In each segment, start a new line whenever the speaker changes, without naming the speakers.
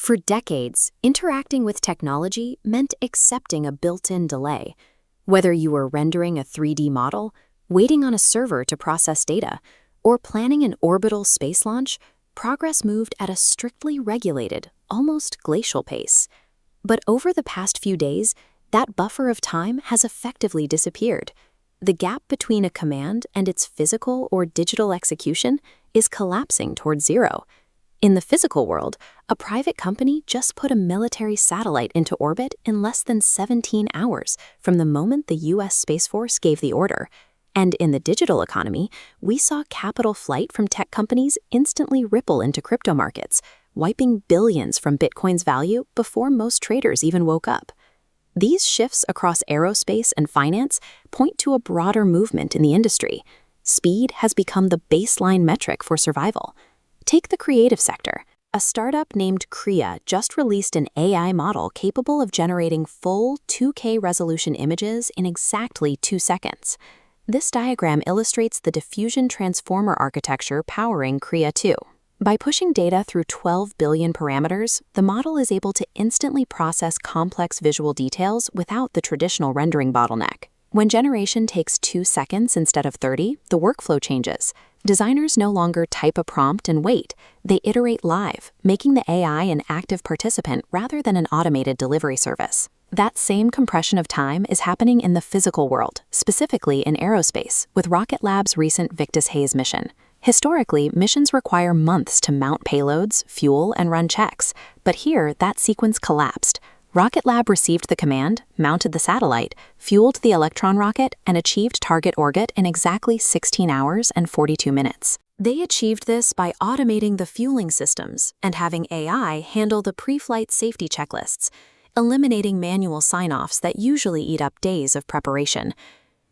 For decades, interacting with technology meant accepting a built-in delay. Whether you were rendering a 3D model, waiting on a server to process data, or planning an orbital space launch, progress moved at a strictly regulated, almost glacial pace. But over the past few days, that buffer of time has effectively disappeared. The gap between a command and its physical or digital execution is collapsing toward zero. In the physical world, a private company just put a military satellite into orbit in less than 17 hours from the moment the U.S. Space Force gave the order. And in the digital economy, we saw capital flight from tech companies instantly ripple into crypto markets, wiping billions from Bitcoin's value before most traders even woke up. These shifts across aerospace and finance point to a broader movement in the industry. Speed has become the baseline metric for survival. Take the creative sector. A startup named Krea just released an AI model capable of generating full 2K resolution images in exactly 2 seconds. This diagram illustrates the diffusion transformer architecture powering Krea 2. By pushing data through 12 billion parameters, the model is able to instantly process complex visual details without the traditional rendering bottleneck. When generation takes 2 seconds instead of 30, the workflow changes. Designers no longer type a prompt and wait. They iterate live, making the AI an active participant rather than an automated delivery service. That same compression of time is happening in the physical world, specifically in aerospace, with Rocket Lab's recent Victus-Haze mission. Historically, missions require months to mount payloads, fuel, and run checks. But here, that sequence collapsed. Rocket Lab received the command, mounted the satellite, fueled the Electron rocket, and achieved target orbit in exactly 16 hours and 42 minutes. They achieved this by automating the fueling systems and having AI handle the pre-flight safety checklists, eliminating manual sign-offs that usually eat up days of preparation.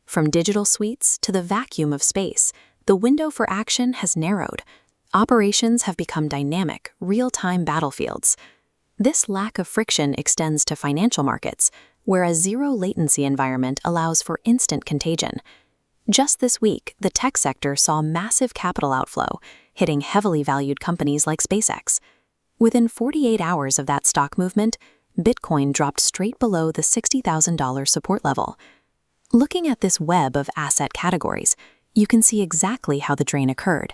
From digital suites to the vacuum of space, the window for action has narrowed. Operations have become dynamic, real-time battlefields. This lack of friction extends to financial markets, where a zero-latency environment allows for instant contagion. Just this week, the tech sector saw massive capital outflow, hitting heavily valued companies like SpaceX. Within 48 hours of that stock movement, Bitcoin dropped straight below the $60,000 support level. Looking at this web of asset categories, you can see exactly how the drain occurred.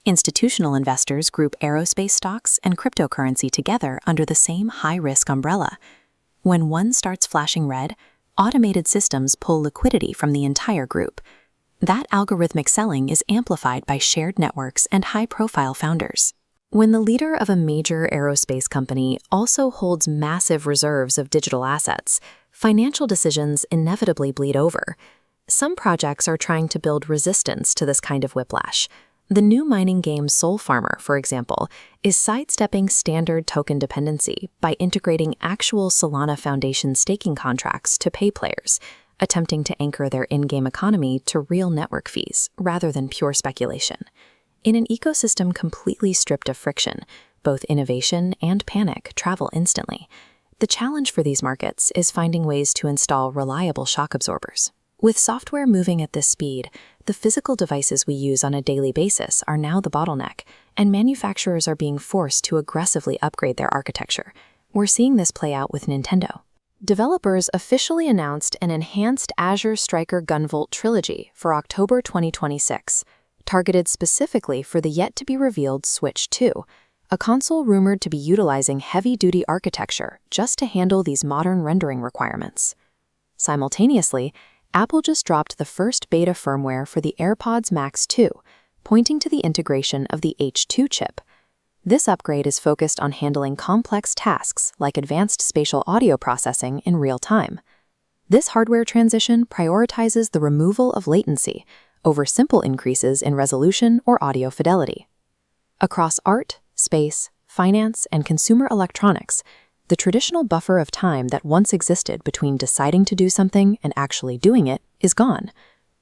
Institutional investors group aerospace stocks and cryptocurrency together under the same high-risk umbrella. When one starts flashing red, automated systems pull liquidity from the entire group. That algorithmic selling is amplified by shared networks and high-profile founders. When the leader of a major aerospace company also holds massive reserves of digital assets, financial decisions inevitably bleed over. Some projects are trying to build resistance to this kind of whiplash. The new mining game Soul Farmer, for example, is sidestepping standard token dependency by integrating actual Solana Foundation staking contracts to pay players, attempting to anchor their in-game economy to real network fees rather than pure speculation. In an ecosystem completely stripped of friction, both innovation and panic travel instantly. The challenge for these markets is finding ways to install reliable shock absorbers. With software moving at this speed, the physical devices we use on a daily basis are now the bottleneck, and manufacturers are being forced to aggressively upgrade their architecture. We're seeing this play out with Nintendo. Developers officially announced an enhanced Azure Striker Gunvolt trilogy for October 2026, targeted specifically for the yet-to-be-revealed Switch 2, a console rumored to be utilizing heavy-duty architecture just to handle these modern rendering requirements. Simultaneously, Apple just dropped the first beta firmware for the AirPods Max 2, pointing to the integration of the H2 chip. This upgrade is focused on handling complex tasks like advanced spatial audio processing in real time. This hardware transition prioritizes the removal of latency over simple increases in resolution or audio fidelity. Across art, space, finance, and consumer electronics, the traditional buffer of time that once existed between deciding to do something and actually doing it is gone.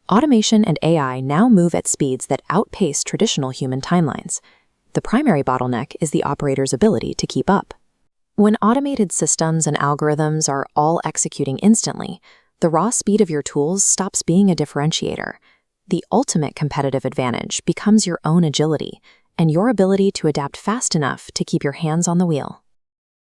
Automation and AI now move at speeds that outpace traditional human timelines. The primary bottleneck is the operator's ability to keep up. When automated systems and algorithms are all executing instantly, the raw speed of your tools stops being a differentiator. The ultimate competitive advantage becomes your own agility and your ability to adapt fast enough to keep your hands on the wheel.